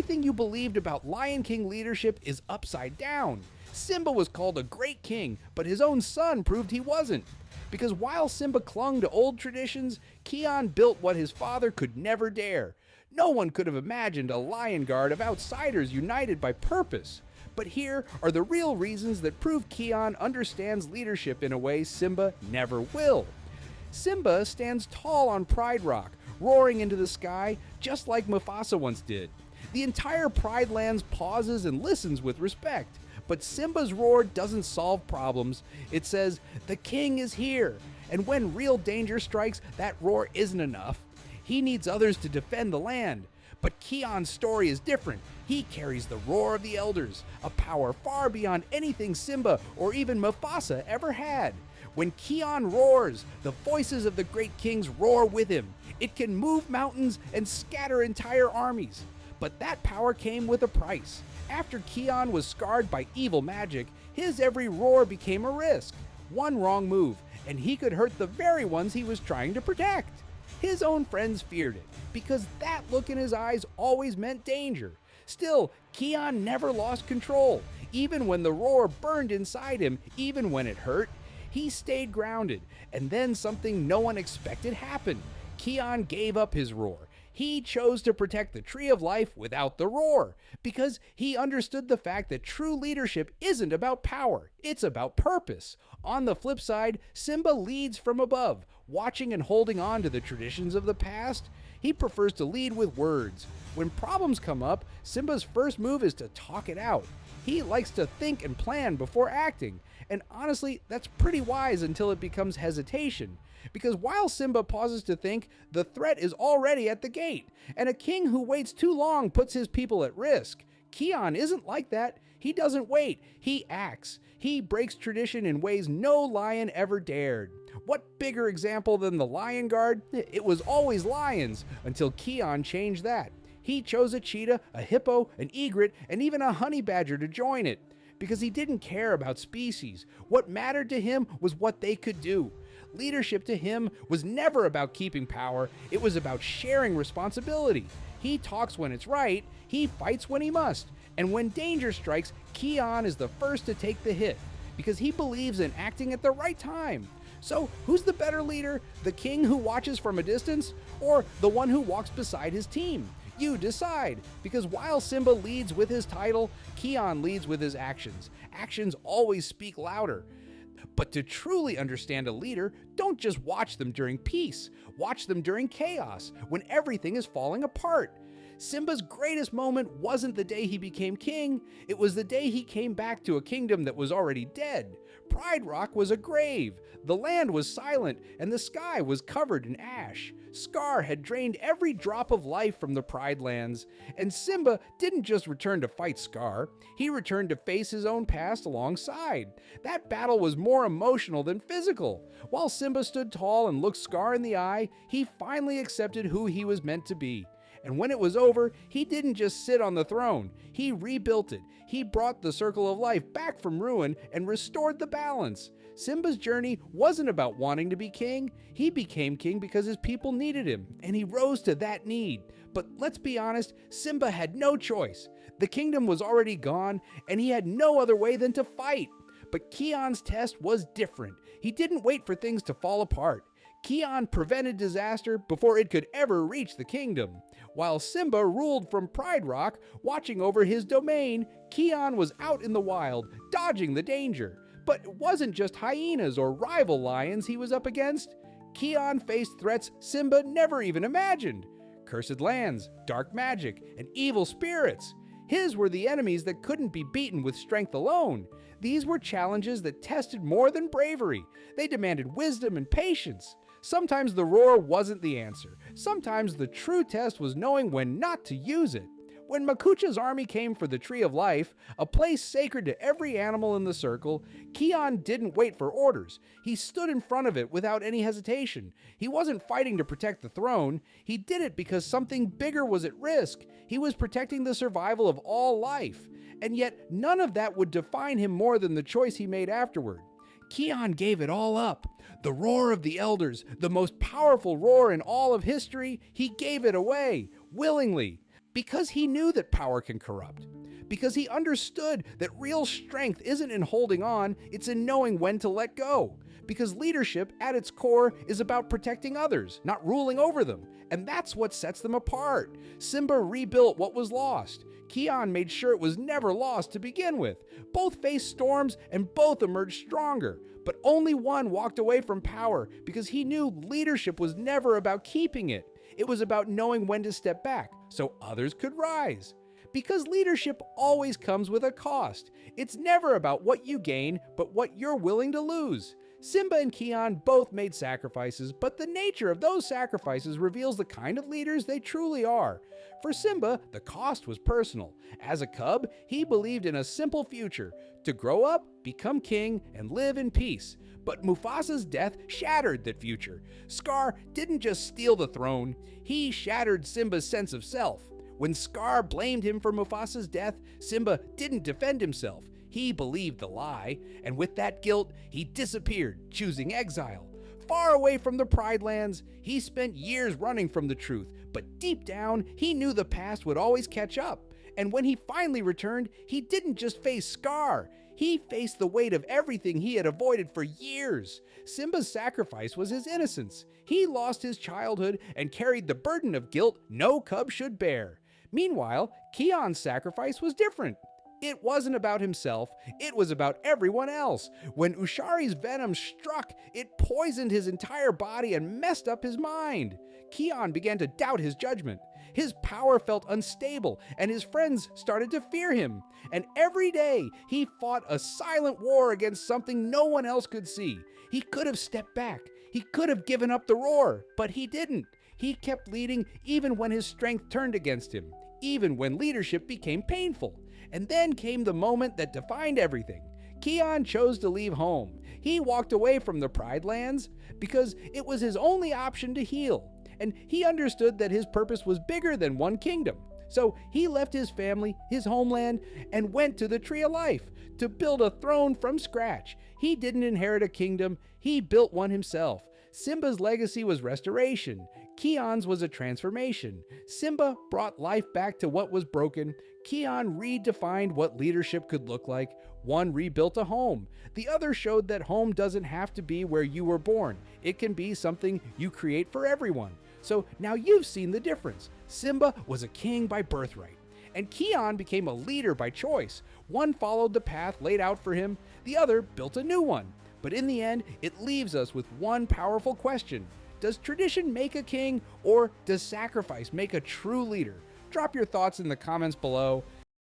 Everything you believed about Lion King leadership is upside down. Simba was called a great king, but his own son proved he wasn't. Because while Simba clung to old traditions, Kion built what his father could never dare. No one could have imagined a lion guard of outsiders united by purpose. But here are the real reasons that prove Kion understands leadership in a way Simba never will. Simba stands tall on Pride Rock, roaring into the sky just like Mufasa once did. The entire Pride Lands pauses and listens with respect. But Simba's roar doesn't solve problems. It says, "The king is here." And when real danger strikes, that roar isn't enough. He needs others to defend the land. But Kion's story is different. He carries the roar of the elders, a power far beyond anything Simba or even Mufasa ever had. When Kion roars, the voices of the great kings roar with him. It can move mountains and scatter entire armies. But that power came with a price. After Kion was scarred by evil magic, his every roar became a risk. One wrong move, and he could hurt the very ones he was trying to protect. His own friends feared it, because that look in his eyes always meant danger. Still, Kion never lost control. Even when the roar burned inside him, even when it hurt, he stayed grounded. And then something no one expected happened. Kion gave up his roar. He chose to protect the Tree of Life without the roar, because he understood the fact that true leadership isn't about power, it's about purpose. On the flip side, Simba leads from above, watching and holding on to the traditions of the past. He prefers to lead with words. When problems come up, Simba's first move is to talk it out. He likes to think and plan before acting, and honestly, that's pretty wise until it becomes hesitation. Because while Simba pauses to think, the threat is already at the gate, and a king who waits too long puts his people at risk. Kion isn't like that. He doesn't wait, he acts. He breaks tradition in ways no lion ever dared. What bigger example than the Lion Guard? It was always lions, until Kion changed that. He chose a cheetah, a hippo, an egret, and even a honey badger to join it. Because he didn't care about species. What mattered to him was what they could do. Leadership to him was never about keeping power, it was about sharing responsibility. He talks when it's right, he fights when he must, and when danger strikes, Kion is the first to take the hit, because he believes in acting at the right time. So, who's the better leader? The king who watches from a distance, or the one who walks beside his team? You decide, because while Simba leads with his title, Kion leads with his actions. Actions always speak louder. But to truly understand a leader, don't just watch them during peace. Watch them during chaos, when everything is falling apart. Simba's greatest moment wasn't the day he became king, it was the day he came back to a kingdom that was already dead. Pride Rock was a grave, the land was silent, and the sky was covered in ash. Scar had drained every drop of life from the Pride Lands, and Simba didn't just return to fight Scar, he returned to face his own past alongside. That battle was more emotional than physical. While Simba stood tall and looked Scar in the eye, he finally accepted who he was meant to be. And when it was over, he didn't just sit on the throne. He rebuilt it. He brought the circle of life back from ruin and restored the balance. Simba's journey wasn't about wanting to be king. He became king because his people needed him, and he rose to that need. But let's be honest, Simba had no choice. The kingdom was already gone, and he had no other way than to fight. But Kion's test was different. He didn't wait for things to fall apart. Kion prevented disaster before it could ever reach the kingdom. While Simba ruled from Pride Rock, watching over his domain, Kion was out in the wild, dodging the danger. But it wasn't just hyenas or rival lions he was up against. Kion faced threats Simba never even imagined. Cursed lands, dark magic, and evil spirits. His were the enemies that couldn't be beaten with strength alone. These were challenges that tested more than bravery. They demanded wisdom and patience. Sometimes the roar wasn't the answer. Sometimes the true test was knowing when not to use it. When Makucha's army came for the Tree of Life, a place sacred to every animal in the circle, Kion didn't wait for orders. He stood in front of it without any hesitation. He wasn't fighting to protect the throne. He did it because something bigger was at risk. He was protecting the survival of all life. And yet, none of that would define him more than the choice he made afterward. Kion gave it all up. The roar of the elders, the most powerful roar in all of history, he gave it away, willingly. Because he knew that power can corrupt. Because he understood that real strength isn't in holding on, it's in knowing when to let go. Because leadership, at its core, is about protecting others, not ruling over them. And that's what sets them apart. Simba rebuilt what was lost. Kion made sure it was never lost to begin with. Both faced storms and both emerged stronger. But only one walked away from power because he knew leadership was never about keeping it. It was about knowing when to step back so others could rise. Because leadership always comes with a cost. It's never about what you gain, but what you're willing to lose. Simba and Kion both made sacrifices, but the nature of those sacrifices reveals the kind of leaders they truly are. For Simba, the cost was personal. As a cub, he believed in a simple future: to grow up, become king, and live in peace. But Mufasa's death shattered that future. Scar didn't just steal the throne, he shattered Simba's sense of self. When Scar blamed him for Mufasa's death, Simba didn't defend himself. He believed the lie, and with that guilt, he disappeared, choosing exile. Far away from the Pride Lands, he spent years running from the truth, but deep down, he knew the past would always catch up. And when he finally returned, he didn't just face Scar. He faced the weight of everything he had avoided for years. Simba's sacrifice was his innocence. He lost his childhood and carried the burden of guilt no cub should bear. Meanwhile, Kion's sacrifice was different. It wasn't about himself, it was about everyone else. When Ushari's venom struck, it poisoned his entire body and messed up his mind. Kion began to doubt his judgment. His power felt unstable, and his friends started to fear him. And every day, he fought a silent war against something no one else could see. He could have stepped back. He could have given up the roar, but he didn't. He kept leading even when his strength turned against him, even when leadership became painful. And then came the moment that defined everything. Kion chose to leave home. He walked away from the Pride Lands because it was his only option to heal. And he understood that his purpose was bigger than one kingdom. So he left his family, his homeland, and went to the Tree of Life to build a throne from scratch. He didn't inherit a kingdom, he built one himself. Simba's legacy was restoration. Kion's was a transformation. Simba brought life back to what was broken. Kion redefined what leadership could look like. One rebuilt a home. The other showed that home doesn't have to be where you were born. It can be something you create for everyone. So now you've seen the difference. Simba was a king by birthright, and Kion became a leader by choice. One followed the path laid out for him, the other built a new one. But in the end, it leaves us with one powerful question. Does tradition make a king, or does sacrifice make a true leader? Drop your thoughts in the comments below.